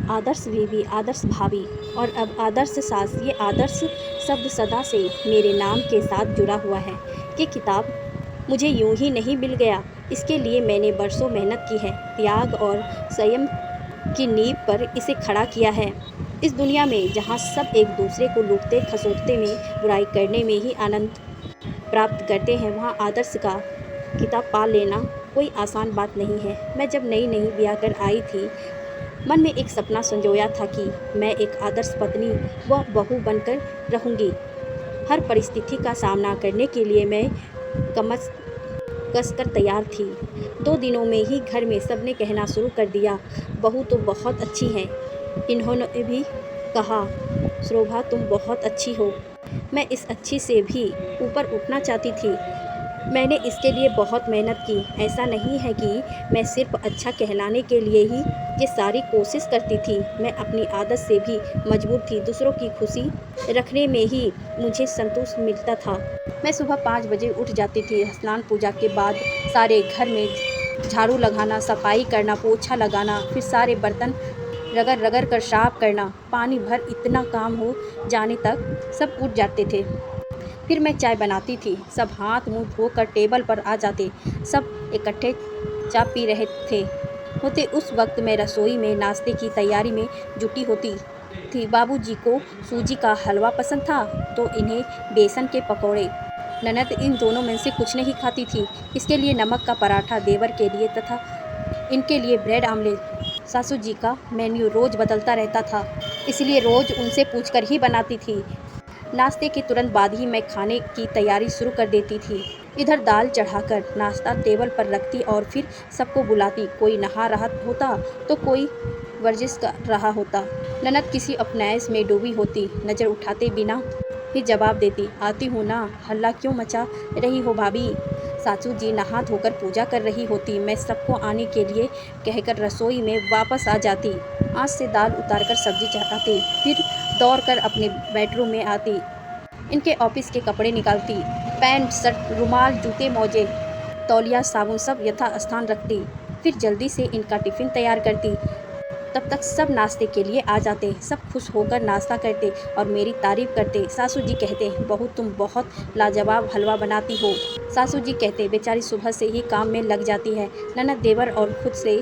आदर्श बीवी, आदर्श भाभी और अब आदर्श सास, ये आदर्श शब्द सदा से मेरे नाम के साथ जुड़ा हुआ है। ये किताब मुझे यूं ही नहीं मिल गया, इसके लिए मैंने बरसों मेहनत की है, त्याग और संयम की नींव पर इसे खड़ा किया है। इस दुनिया में जहाँ सब एक दूसरे को लूटते खसोटते में बुराई करने में ही आनंद प्राप्त करते हैं, वहाँ आदर्श का किताब पा लेना कोई आसान बात नहीं है। मैं जब नई नई ब्याह कर आई थी, मन में एक सपना संजोया था कि मैं एक आदर्श पत्नी व बहू बनकर रहूँगी। हर परिस्थिति का सामना करने के लिए मैं कमस कसकर तैयार थी। 2 दिनों में ही घर में सबने कहना शुरू कर दिया, बहू तो बहुत अच्छी है। इन्होंने भी कहा, शोभा तुम बहुत अच्छी हो। मैं इस अच्छी से भी ऊपर उठना चाहती थी। मैंने इसके लिए बहुत मेहनत की। ऐसा नहीं है कि मैं सिर्फ अच्छा कहलाने के लिए ही ये सारी कोशिश करती थी। मैं अपनी आदत से भी मजबूर थी। दूसरों की खुशी रखने में ही मुझे संतोष मिलता था। मैं सुबह 5 बजे उठ जाती थी। स्नान पूजा के बाद सारे घर में झाड़ू लगाना, सफाई करना, पोछा लगाना, फिर सारे बर्तन रगड़ रगड़ कर साफ करना। पानी भर इतना काम हो जाने तक सब उठ जाते थे। फिर मैं चाय बनाती थी। सब हाथ मुंह धोकर टेबल पर आ जाते। सब इकट्ठे चाय पी रहे होते। उस वक्त मैं रसोई में नाश्ते की तैयारी में जुटी होती थी। बाबूजी को सूजी का हलवा पसंद था तो इन्हें बेसन के पकौड़े। ननद इन दोनों में से कुछ नहीं खाती थी। इसके लिए नमक का पराठा देवर के लिए तथा इनके लिए ब्रेड आमलेट। सासू जी का मेन्यू रोज़ बदलता रहता था, इसलिए रोज़ उनसे पूछकर ही बनाती थी। नाश्ते के तुरंत बाद ही मैं खाने की तैयारी शुरू कर देती थी। इधर दाल चढ़ाकर नाश्ता टेबल पर रखती और फिर सबको बुलाती। कोई नहा रहा होता तो कोई वर्जिश कर रहा होता। ननद किसी अपनाइश में डूबी होती। नज़र उठाते बिना ही जवाब देती, आती हूँ ना, हल्ला क्यों मचा रही हो भाभी। सासू जी नहा धोकर पूजा कर रही होती। मैं सबको आने के लिए कहकर रसोई में वापस आ जाती। आँच से दाल उतारकर सब्जी चढ़ाती, फिर दौड़कर अपने बेडरूम में आती। इनके ऑफिस के कपड़े निकालती, पैंट शर्ट रुमाल जूते मोजे तौलिया साबुन सब यथा स्थान रखती। फिर जल्दी से इनका टिफ़िन तैयार करती। तब तक सब नाश्ते के लिए आ जाते। सब खुश होकर नाश्ता करते और मेरी तारीफ़ करते। सासू जी कहते, बहू तुम बहुत लाजवाब हलवा बनाती हो। सासू जी कहते, बेचारी सुबह से ही काम में लग जाती है। ननद देवर और खुद से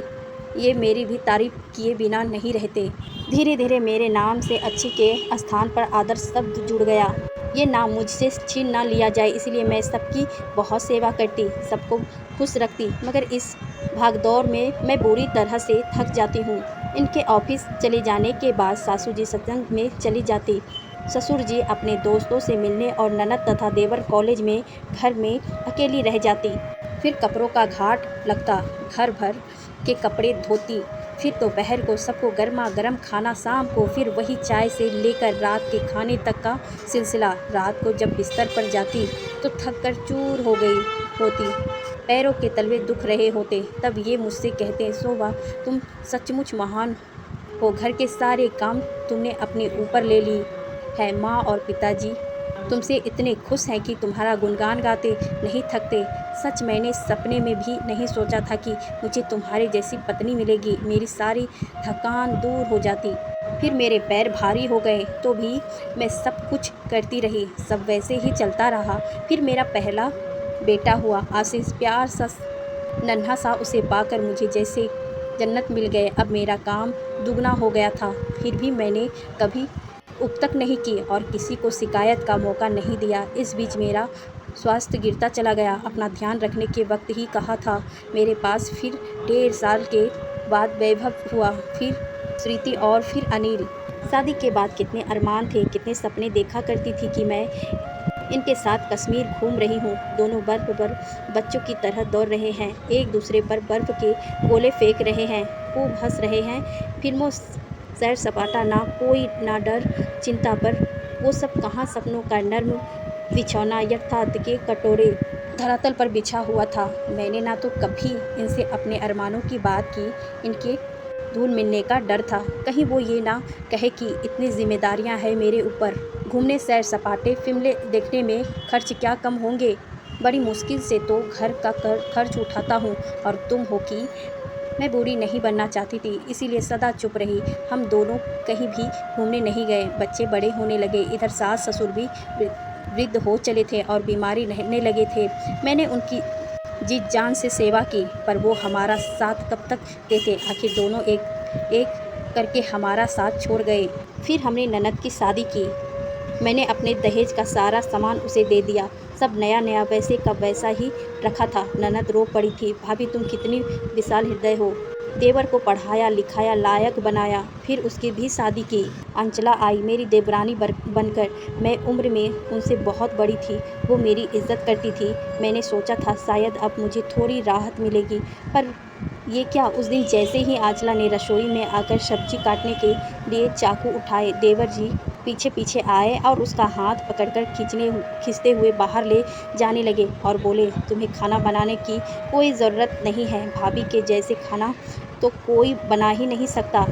ये मेरी भी तारीफ़ किए बिना नहीं रहते। धीरे धीरे मेरे नाम से अच्छी के स्थान पर आदर्श शब्द जुड़ गया। ये नाम मुझसे छीन ना लिया जाए, इसलिए मैं सबकी बहुत सेवा करती, सबको खुश रखती। मगर इस भागदौड़ में मैं बुरी तरह से थक जाती हूँ। इनके ऑफिस चले जाने के बाद सासू जी सत्संग में चली जाती, ससुर जी अपने दोस्तों से मिलने और ननद तथा देवर कॉलेज में, घर में अकेली रह जाती। फिर कपड़ों का घाट लगता, घर भर के कपड़े धोती। फिर दोपहर को सबको गर्मा गर्म खाना, शाम को फिर वही चाय से लेकर रात के खाने तक का सिलसिला। रात को जब बिस्तर पर जाती तो थक कर चूर हो गई होती, पैरों के तलवे दुख रहे होते। तब ये मुझसे कहते, शोभा तुम सचमुच महान हो, घर के सारे काम तुमने अपने ऊपर ले ली है। माँ और पिताजी तुमसे इतने खुश हैं कि तुम्हारा गुणगान गाते नहीं थकते। सच मैंने सपने में भी नहीं सोचा था कि मुझे तुम्हारे जैसी पत्नी मिलेगी। मेरी सारी थकान दूर हो जाती। फिर मेरे पैर भारी हो गए तो भी मैं सब कुछ करती रही, सब वैसे ही चलता रहा। फिर मेरा पहला बेटा हुआ, आशीष। प्यार सा नन्हा सा उसे पाकर मुझे जैसे जन्नत मिल गए। अब मेरा काम दुगना हो गया था। फिर भी मैंने कभी उपतक नहीं की और किसी को शिकायत का मौका नहीं दिया। इस बीच मेरा स्वास्थ्य गिरता चला गया। अपना ध्यान रखने के वक्त ही कहा था मेरे पास। फिर 1.5 साल के बाद वैभव हुआ, फिर श्रुति और फिर अनिल। शादी के बाद कितने अरमान थे, कितने सपने देखा करती थी कि मैं इनके साथ कश्मीर घूम रही हूँ। दोनों बर्फ़ पर बच्चों की तरह दौड़ रहे हैं, एक दूसरे पर बर्फ़ के गोले फेंक रहे हैं, खूब हंस रहे हैं। फिल्मों सैर सपाटा, ना कोई ना डर चिंता पर, वो सब कहाँ। सपनों का नर्म बिछौना यथार्थ के कटोरे धरातल पर बिछा हुआ था। मैंने ना तो कभी इनसे अपने अरमानों की बात की, इनके धूल मिलने का डर था। कहीं वो ये ना कहे कि इतनी जिम्मेदारियां हैं मेरे ऊपर। घूमने, सैर सपाटे, फिल्में देखने में खर्च क्या कम होंगे। बड़ी मुश्किल से तो घर का खर्च उठाता हूँ और तुम हो कि मैं बूढ़ी नहीं बनना चाहती थी, इसीलिए सदा चुप रही। हम दोनों कहीं भी घूमने नहीं गए। बच्चे बड़े होने लगे, इधर सास ससुर भी वृद्ध हो चले थे और बीमारी रहने लगे थे। मैंने उनकी जी जान से सेवा की, पर वो हमारा साथ कब तक देते। आखिर दोनों एक एक करके हमारा साथ छोड़ गए। फिर हमने ननद की शादी की। मैंने अपने दहेज का सारा सामान उसे दे दिया। सब नया नया वैसे का वैसा ही रखा था। ननद रो पड़ी थी, भाभी तुम कितनी विशाल हृदय हो। देवर को पढ़ाया लिखाया, लायक बनाया, फिर उसकी भी शादी की। अंचला आई मेरी देवरानी बनकर। मैं उम्र में उनसे बहुत बड़ी थी, वो मेरी इज्जत करती थी। मैंने सोचा था शायद अब मुझे थोड़ी राहत मिलेगी, पर ये क्या। उस दिन जैसे ही आंचला ने रसोई में आकर सब्जी काटने के लिए चाकू उठाए, देवर जी पीछे पीछे आए और उसका हाथ पकड़कर खींचते हुए बाहर ले जाने लगे और बोले, तुम्हें खाना बनाने की कोई ज़रूरत नहीं है। भाभी के जैसे खाना तो कोई बना ही नहीं सकता।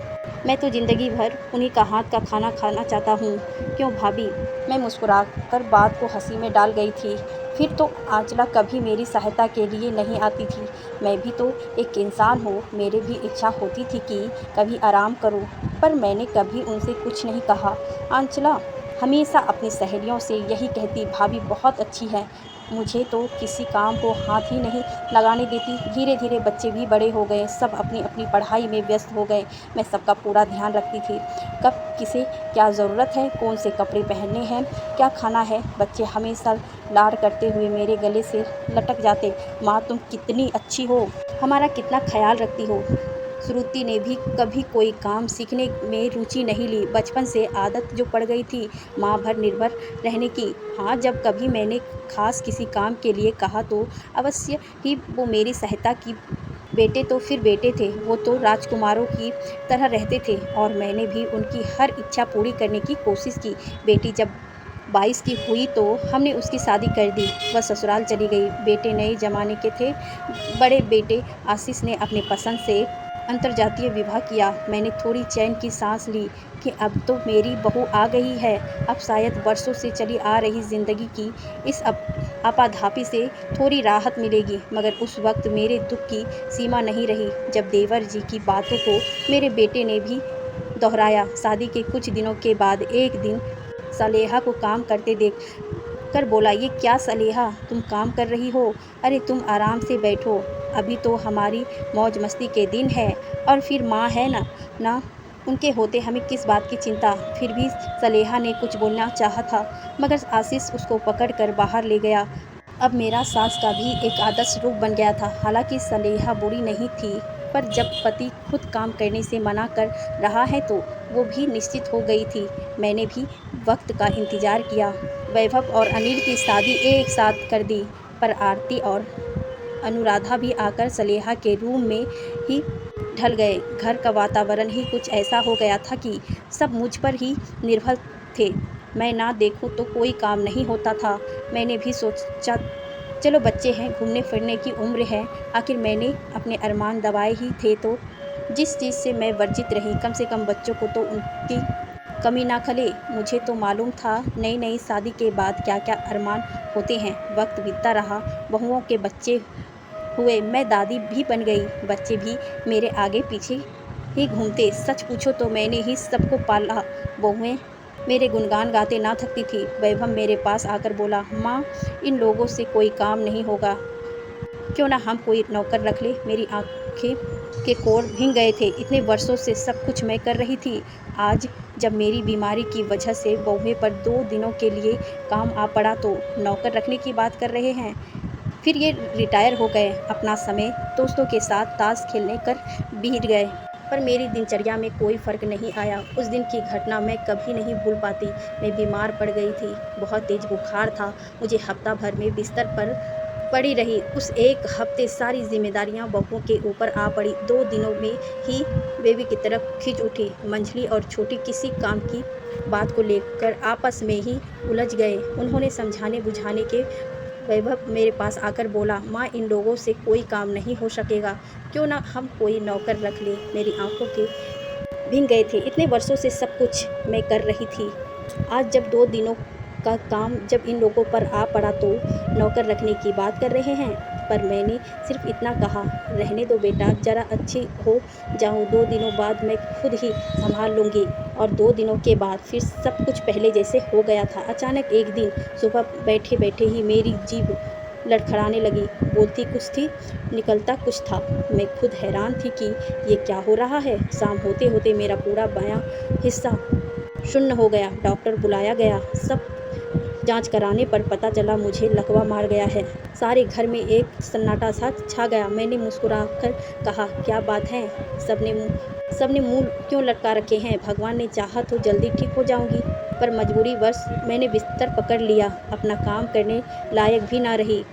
मैं तो ज़िंदगी भर उन्हीं का हाथ का खाना खाना चाहता हूँ। क्यों भाभी। मैं मुस्कुराकर बात को हंसी में डाल गई थी। फिर तो आंचला कभी मेरी सहायता के लिए नहीं आती थी। मैं भी तो एक इंसान हूँ, मेरे भी इच्छा होती थी कि कभी आराम करूँ, पर मैंने कभी उनसे कुछ नहीं कहा। आंचला हमेशा अपनी सहेलियों से यही कहती, भाभी बहुत अच्छी है, मुझे तो किसी काम को हाथ ही नहीं लगाने देती। धीरे धीरे बच्चे भी बड़े हो गए, सब अपनी अपनी पढ़ाई में व्यस्त हो गए। मैं सबका पूरा ध्यान रखती थी, कब किसे क्या ज़रूरत है, कौन से कपड़े पहनने हैं, क्या खाना है। बच्चे हमेशा लाड करते हुए मेरे गले से लटक जाते, माँ तुम कितनी अच्छी हो, हमारा कितना ख्याल रखती हो। श्रुति ने भी कभी कोई काम सीखने में रुचि नहीं ली। बचपन से आदत जो पड़ गई थी माँ भर निर्भर रहने की। हाँ, जब कभी मैंने खास किसी काम के लिए कहा तो अवश्य ही वो मेरी सहायता की। बेटे तो फिर बेटे थे, वो तो राजकुमारों की तरह रहते थे और मैंने भी उनकी हर इच्छा पूरी करने की कोशिश की। बेटी जब 22 की हुई तो हमने उसकी शादी कर दी। वह ससुराल चली गई। बेटे नए जमाने के थे। बड़े बेटे आशीष ने अपने पसंद से अंतर्जातीय विवाह किया। मैंने थोड़ी चैन की सांस ली कि अब तो मेरी बहू आ गई है। अब शायद वर्षों से चली आ रही ज़िंदगी की इस आपाधापी से थोड़ी राहत मिलेगी। मगर उस वक्त मेरे दुख की सीमा नहीं रही जब देवर जी की बातों को मेरे बेटे ने भी दोहराया। शादी के कुछ दिनों के बाद एक दिन सलेहा को काम करते देख कर बोला, ये क्या सलेहा, तुम काम कर रही हो। अरे तुम आराम से बैठो, अभी तो हमारी मौज मस्ती के दिन है। और फिर माँ है ना उनके होते हमें किस बात की चिंता। फिर भी सलेहा ने कुछ बोलना चाहा था, मगर आशीष उसको पकड़ कर बाहर ले गया। अब मेरा सास का भी एक आदर्श रूप बन गया था। हालांकि सलेहा बुरी नहीं थी, पर जब पति खुद काम करने से मना कर रहा है तो वो भी निश्चित हो गई थी। मैंने भी वक्त का इंतज़ार किया। वैभव और अनिल की शादी एक साथ कर दी, पर आरती और अनुराधा भी आकर सलेहा के रूम में ही ढल गए। घर का वातावरण ही कुछ ऐसा हो गया था कि सब मुझ पर ही निर्भर थे। मैं ना देखूं तो कोई काम नहीं होता था। मैंने भी सोचा चलो बच्चे हैं, घूमने फिरने की उम्र है। आखिर मैंने अपने अरमान दबाए ही थे, तो जिस चीज़ से मैं वर्जित रही, कम से कम बच्चों को तो उनकी कमी ना खले। मुझे तो मालूम था नई नई शादी के बाद क्या क्या अरमान होते हैं। वक्त बीतता रहा, बहुओं के बच्चे हुए, मैं दादी भी बन गई। बच्चे भी मेरे आगे पीछे ही घूमते। सच पूछो तो मैंने ही सबको पाला। बहुएं मेरे गुणगान गाते ना थकती थी। वैभव मेरे पास आकर बोला, माँ इन लोगों से कोई काम नहीं होगा, क्यों ना हम कोई नौकर रख ले। मेरी आंखें के कोर भीग गए थे। इतने वर्षों से सब कुछ मैं कर रही थी, आज जब मेरी बीमारी की वजह से बहुएं पर 2 दिनों के लिए काम आ पड़ा तो नौकर रखने की बात कर रहे हैं। फिर ये रिटायर हो गए, अपना समय दोस्तों के साथ ताश खेलने कर बीत गए, पर मेरी दिनचर्या में कोई फ़र्क नहीं आया। उस दिन की घटना मैं कभी नहीं भूल पाती। मैं बीमार पड़ गई थी, बहुत तेज़ बुखार था। मुझे हफ्ता भर में बिस्तर पर पड़ी रही। उस एक हफ्ते सारी जिम्मेदारियां बहुओं के ऊपर आ पड़ी। 2 दिनों में ही बेबी की तरफ खिंच उठी। मंझली और छोटी किसी काम की बात को लेकर आपस में ही उलझ गए। उन्होंने समझाने बुझाने के वैभव मेरे पास आकर बोला, माँ इन लोगों से कोई काम नहीं हो सकेगा, क्यों ना हम कोई नौकर रख ले। मेरी आंखों के भीग गए थे। इतने वर्षों से सब कुछ मैं कर रही थी, आज जब 2 दिनों का काम जब इन लोगों पर आ पड़ा तो नौकर रखने की बात कर रहे हैं। पर मैंने सिर्फ इतना कहा, रहने दो बेटा, ज़रा अच्छी हो जाऊँ, 2 दिनों बाद मैं खुद ही संभाल लूँगी। और 2 दिनों के बाद फिर सब कुछ पहले जैसे हो गया था। अचानक एक दिन सुबह बैठे बैठे ही मेरी जीभ लड़खड़ाने लगी, बोलती कुछ थी, निकलता कुछ था। मैं खुद हैरान थी कि ये क्या हो रहा है। शाम होते होते मेरा पूरा बायां हिस्सा शून्य हो गया। डॉक्टर बुलाया गया। सब जांच कराने पर पता चला मुझे लकवा मार गया है। सारे घर में एक सन्नाटा सा छा गया। मैंने मुस्कुराकर कहा, क्या बात है, सबने मुंह क्यों लटका रखे हैं? भगवान ने चाहा तो जल्दी ठीक हो जाऊंगी, पर मजबूरी वश मैंने बिस्तर पकड़ लिया। अपना काम करने लायक भी ना रही।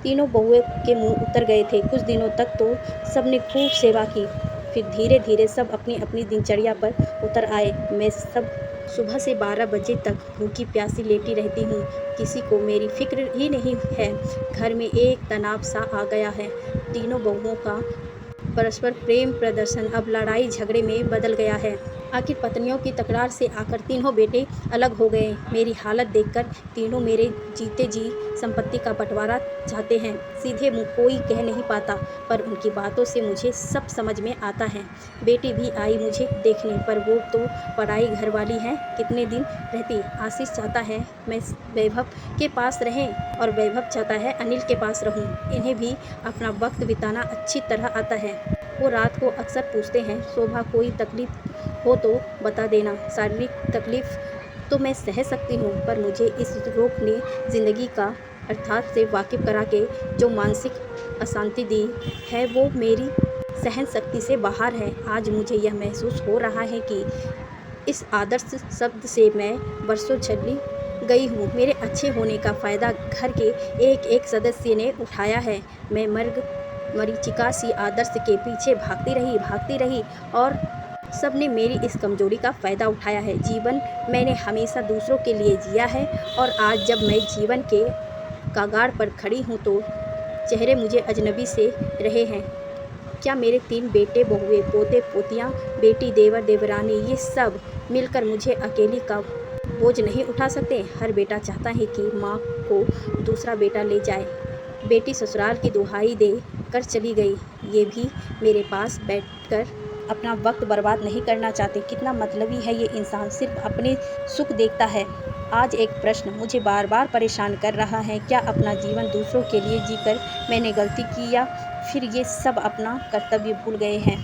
तीनों बहुओं के मुंह उतर गए थे। कुछ दिनों तक तो सबने खूब सेवा की, फिर धीरे धीरे सब अपनी अपनी दिनचर्या पर उतर आए। मैं सब सुबह से 12 बजे तक भूखी प्यासी लेटी रहती हूँ। किसी को मेरी फिक्र ही नहीं है। घर में एक तनाव सा आ गया है। तीनों बहुओं का परस्पर प्रेम प्रदर्शन अब लड़ाई झगड़े में बदल गया है। आखिर पत्नियों की तकरार से आकर तीनों बेटे अलग हो गए। मेरी हालत देखकर तीनों मेरे जीते जी संपत्ति का बंटवारा चाहते हैं। सीधे मुंह कोई कह नहीं पाता, पर उनकी बातों से मुझे सब समझ में आता है। बेटी भी आई मुझे देखने, पर वो तो पराई घरवाली है, कितने दिन रहती। आशीष चाहता है मैं वैभव के पास रहें और वैभव चाहता है अनिल के पास रहूं। इन्हें भी अपना वक्त बिताना अच्छी तरह आता है। वो रात को अक्सर पूछते हैं, शोभा कोई तकलीफ हो तो बता देना। शारीरिक तकलीफ तो मैं सह सकती हूँ, पर मुझे इस रोग ने ज़िंदगी का अर्थात से वाकिफ़ करा के जो मानसिक अशांति दी है, वो मेरी सहन शक्ति से बाहर है। आज मुझे यह महसूस हो रहा है कि इस आदर्श शब्द से मैं बरसों चली गई हूँ। मेरे अच्छे होने का फ़ायदा घर के एक एक सदस्य ने उठाया है। मैं मरीचिका सी आदर्श के पीछे भागती रही और सबने मेरी इस कमजोरी का फ़ायदा उठाया है। जीवन मैंने हमेशा दूसरों के लिए जिया है, और आज जब मैं जीवन के कगार पर खड़ी हूँ तो चेहरे मुझे अजनबी से रहे हैं। क्या मेरे 3 बेटे बहुएं, पोते पोतियाँ, बेटी देवर देवरानी, ये सब मिलकर मुझे अकेली का बोझ नहीं उठा सकते? हर बेटा चाहता है कि माँ को दूसरा बेटा ले जाए। बेटी ससुराल की दुहाई दे कर चली गई। ये भी मेरे पास बैठकर अपना वक्त बर्बाद नहीं करना चाहते। कितना मतलबी है ये इंसान, सिर्फ अपने सुख देखता है। आज एक प्रश्न मुझे बार बार परेशान कर रहा है, क्या अपना जीवन दूसरों के लिए जीकर मैंने गलती की, या फिर ये सब अपना कर्तव्य भूल गए हैं?